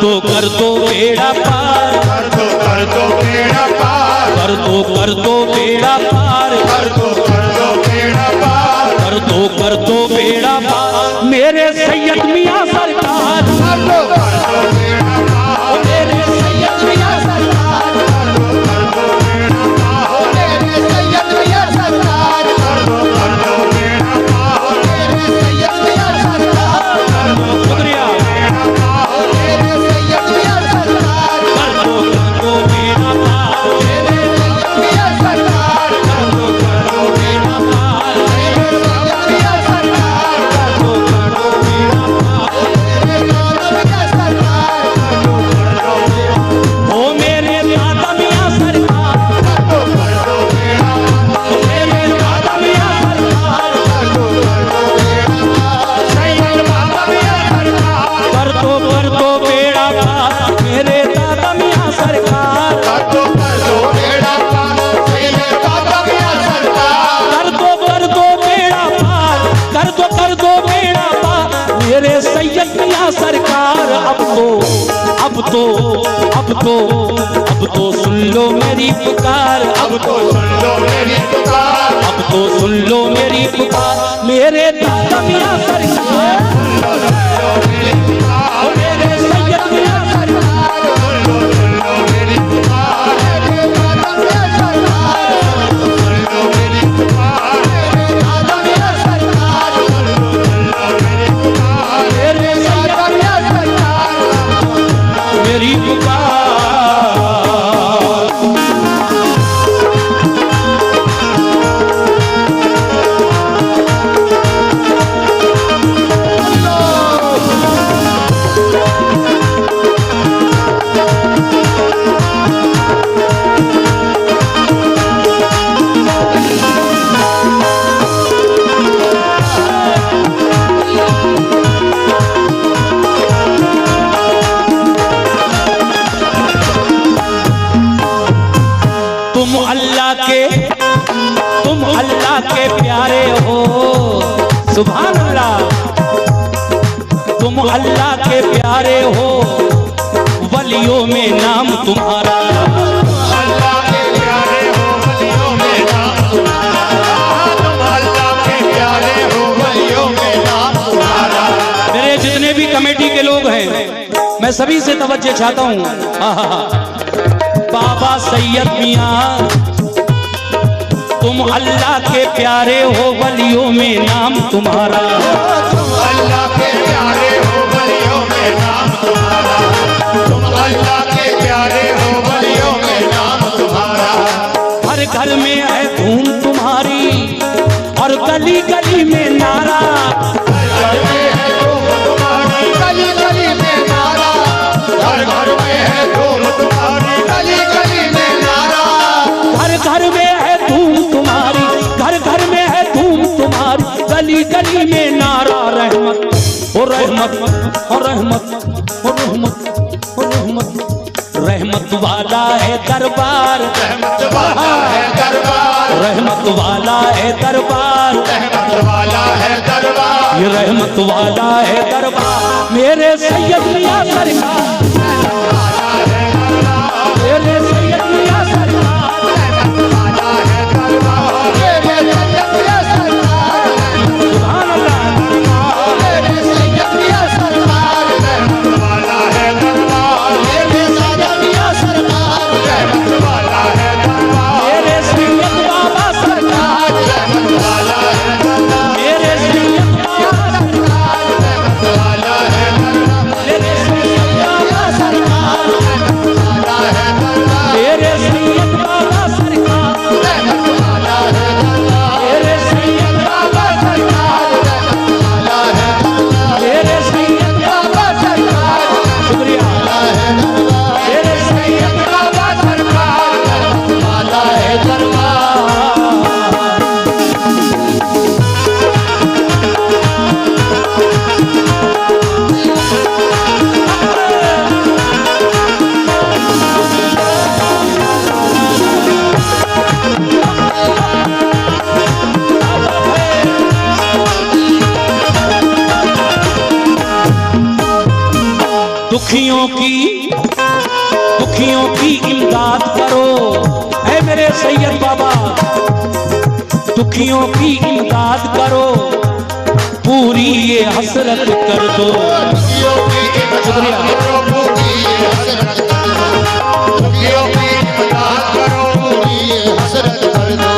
कर दो बेड़ा पार, कर दो बेड़ा पार, कर दो बेड़ा पार, कर दो बेड़ा पार, कर दो बेड़ा पार मेरे सैयद मियां सरकार, कर दो बेड़ा पार, मेरे सैयद मियां सरकार, कर दो बेड़ा पार, मेरे सैयद मियां सरकार, कर दो बेड़ा पार, मेरे सैयद मियां सरकार, शुक्रिया, मेरे सैयद मियां सरकार, कर दो बेड़ा पार, मेरे सैयद मियां सरकार, कर दो बेड़ा पार, मेरे सैयद मियां सरकार, कर दो बेड़ा पार, मेरे मौला मियां सरकार, ओ मेरे दादा मियां सरकार, मेरे दादा मियां सरकार, सैयद बाबा मियां सरकार, कर दो बेड़ा पार मेरे दादा मियां सरकार, कर दो बेड़ा पार, सैयद बाबा मियां सरकार, कर दो बेड़ा पार, कर दो बेड़ा पार मेरे सैयद मियां सरकार। अब तो सुन लो मेरी पुकार, अब तो सुन लो मेरी पुकार, अब तो सुन लो मेरी पुकार मेरे दादा मियां सरकार, मेरे सैयद मियां सरकार, सुन लो मेरी पुकार, मेरे मौला मियां सरकार, सुन लो मेरी पुकार, मेरे दादा मियां सरकार, मेरी पुकार, मेरे दादा मियां सरकार, मेरी पुकार। तुम अल्लाह के प्यारे हो, सुभान अल्लाह, तुम अल्लाह के प्यारे हो, वलियों में नाम तुम्हारा, अल्लाह के प्यारे हो, वलियों में नाम तुम्हारा, तुम अल्लाह के प्यारे हो, वलियों में नाम तुम्हारा। मेरे जितने भी कमेटी के लोग हैं मैं सभी से तवज्जो चाहता हूँ। बाबा सैयद मियां तुम अल्लाह के प्यारे हो, वलियों में नाम तुम्हारा, तुम अल्लाह के प्यारे हो, वलियों में नाम तुम्हारा, तुम अल्लाह के प्यारे हो, वलियों में नाम तुम्हारा। हर घर में है धूम तुम्हारी और गली गली में नारा, घर में है धूम तुम्हारी, गली गली में नारा, घर घर में है धूम तुम्हारी, गली गली में नारा, हर घर में है धूम तुम्हारी, घर घर में है धूम तुम्हारी, गली गली में नारा। रहमत ओ रहमत ओ रहमत ओ रहमत ओ रहमत, रहमत वाला है दरबार, रहमत वाला है दरबार, रहमत वाला है दरबार, रहमत वाला है दरबार, ये रहमत वाला है दरबार मेरे सैयद मियां सरकार, मेरे सैयद मियां सरकार, वाला है दरबार, मेरे सैयद मियां सरकार, सुभान अल्लाह, मेरे सैयद मियां सरकार, वाला है दरबार, मेरे दादा मियां सरकार, रहमत वाला है दरबार, मेरे सैयद बाबा सरकार, वाला है दरबार, मेरे सैयद बाबा सरकार, वाला है दरबार, मेरे सैयद बाबा सरकार, वाला है दरबार, दुखियों की इमदाद करो। ऐ मेरे सैयद बाबा, दुखियों की इमदाद करो, पूरी ये हसरत कर दो। दुखियों की शुक्रिया। पूरी ये हसरत कर दो। दुखियों की इमदाद करो, पूरी ये हसरत कर दो।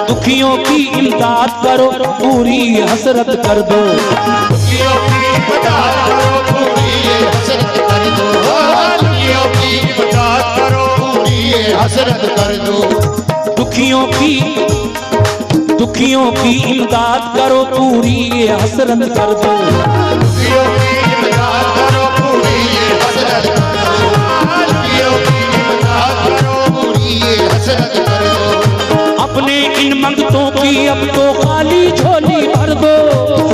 दुखियों की इमदाद करो, पूरी ये हसरत कर दो। दुखियों की इमदाद करो, पूरी ये हसरत कर दो। दुखियों की इमदाद करो, पूरी ये हसरत कर दो। दुखियों की इमदाद करो, पूरी ये हसरत कर दो। दुखियों की इमदाद करो, पूरी ये हसरत कर दो। दुखियों की इमदाद करो, पूरी ये हसरत कर दो। अपने इन मंगतों की अब तो खाली झोली भर दो।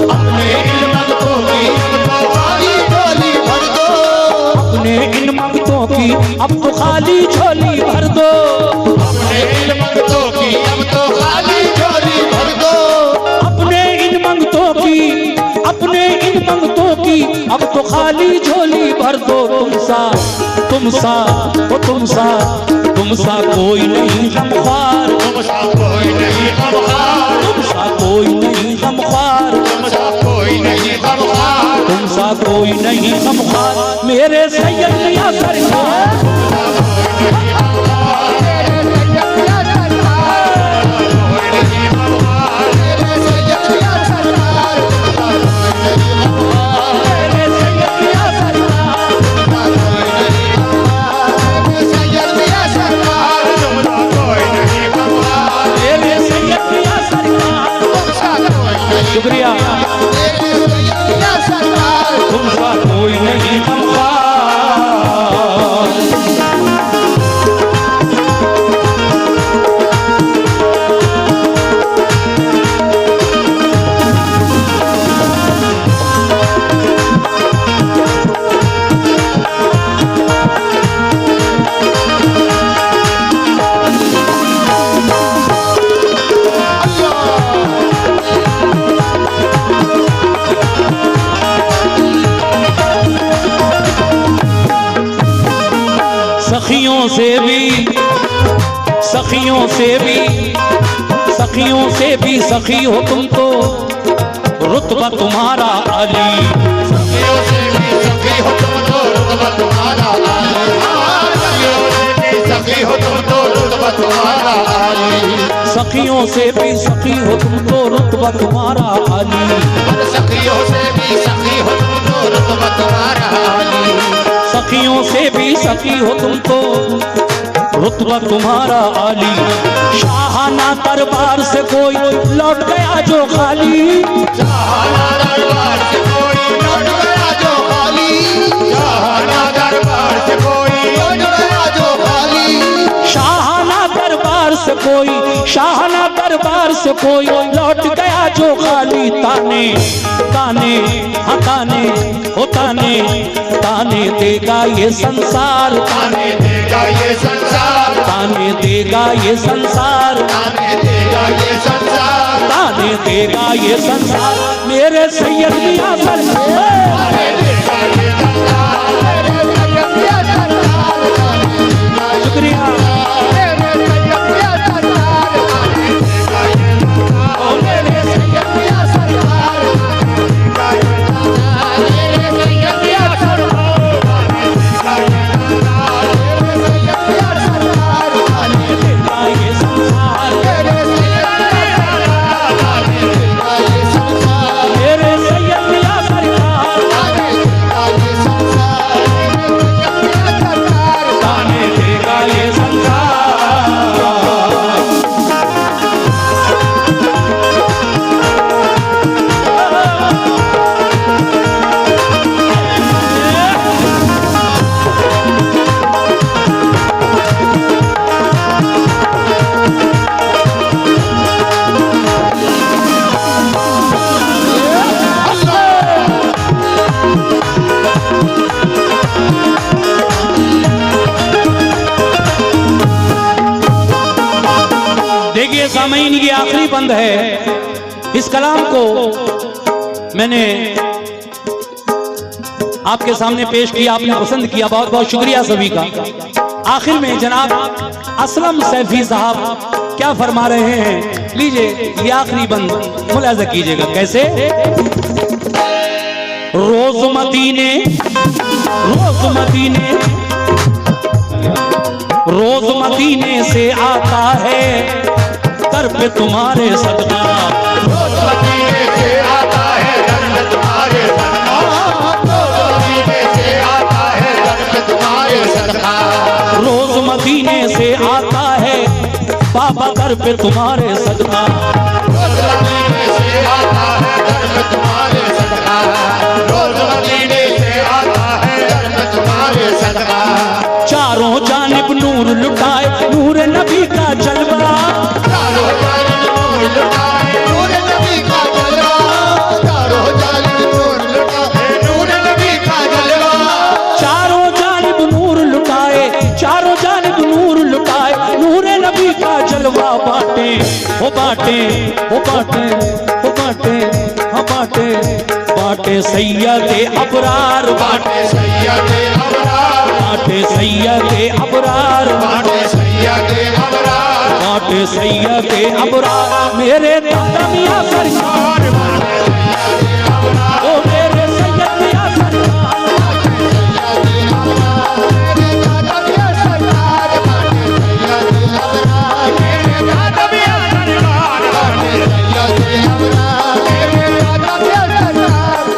अपने इन मंगतों की अब तो खाली झोली भर दो। अपने इन मंगतों की अब तो खाली झोली भर दो। अपने इन मंगतों की अब तो खाली झोली भर दो। अपने इन मंगतों की अब तो खाली झोली भर दो। तुमसा कोई नहीं गमख्वार। तुमसा कोई नहीं गमख्वार। तुमसा कोई नहीं गमख्वार। तुमसा कोई नहीं गमख्वार। तुमसा कोई नहीं गमख्वार, मेरे सैयद मियां सरकार। शुक्रिया। तुमसा कोई नहीं गमख्वार। सखियों से भी सखी हो तुम तो, रुतबा तुम्हारा अली। सखियों से भी सखी हो तुम तो, रुतबा तुम्हारा आली। सखियों से भी सखी हो तुम तो, रुतबा तुम्हारा आली। सखियों से भी सखी हो तुम तो, रुतबा तुम्हारा अली। सखियों से भी सखी हो तुम तो, रुतबा तुम्हारा आली। सखियों से भी सखी हो तुम तो, रुतबा तुम्हारा आली। शाहाना दरबार से कोई लौट गया जो खाली। शाहाना दरबार से कोई लौट गया जो खाली। शाहाना दरबार से कोई लौट गया जो खाली। शाहाना दरबार से कोई लौट गया जो खाली। ताने देगा ये संसार। ताने देगा ये संसार। ताने देगा ये संसार। ताने देगा ये संसार। ताने देगा ये संसार, मेरे सैयद मियां सरकार। ताने देगा ये संसार। शुक्रिया। सामईन ये आखिरी बंद है। इस कलाम को मैंने आपके सामने पेश किया, आपने पसंद किया, बहुत बहुत शुक्रिया सभी का। आखिर में जनाब असलम सैफी साहब क्या फरमा रहे हैं, लीजिए ये आखिरी बंद मुलाजा कीजिएगा कैसे। रोज मदीने से आता है दर पे तुम्हारे सदका। रोज मदीने से आता है दर पे तुम्हारे सदका। रोज मदीने से आता है दर पे तुम्हारे सदका। रोज मदीने से आता है बाबा दर पे तुम्हारे सदका। रोज मदीने से आता है दर पे तुम्हारे सदका। रोज मदीने से आता है दर पे तुम्हारे सदका। चारों जानिब नूर लुटाए, नूर नबी का जलवा। चारों जानिब नूर लुटाए, नूर नबी का जलवा, चारों जानिब नूर लुटाए, नूर नबी का जलवा। चारों जानिब नूर लुटाए, चारों जानिब नूर लुटाए, नूर नबी का जलवा बांटे, हो बांटे, हो बांटे, हो बांटे, हो बांटे, बांटे सैयदे अबरार, बाटे सैयदे अबरार, बांटे सैयदे अबरार, बाटे सैयदे अबरार, बांटे सैयदे अबरार। मेरे दादा मियां सरकार, ओ मेरे सैयद मियां सरकार, मेरे दादा मियां सरकार, मेरे दादा मियां सरकार, सैयदे अबरार, मेरे दादा मियां सरकार।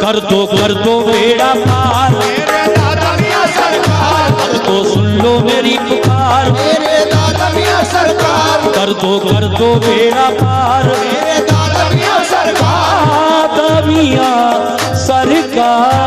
कर दो बेड़ा पार, मेरे दादा मियां सरकार, तो सुन लो मेरी पुकार। मेरे दादा मियां सरकार, कर दो बेड़ा पार, मेरे दादा मियां सरकार। दादा मियां सरकार।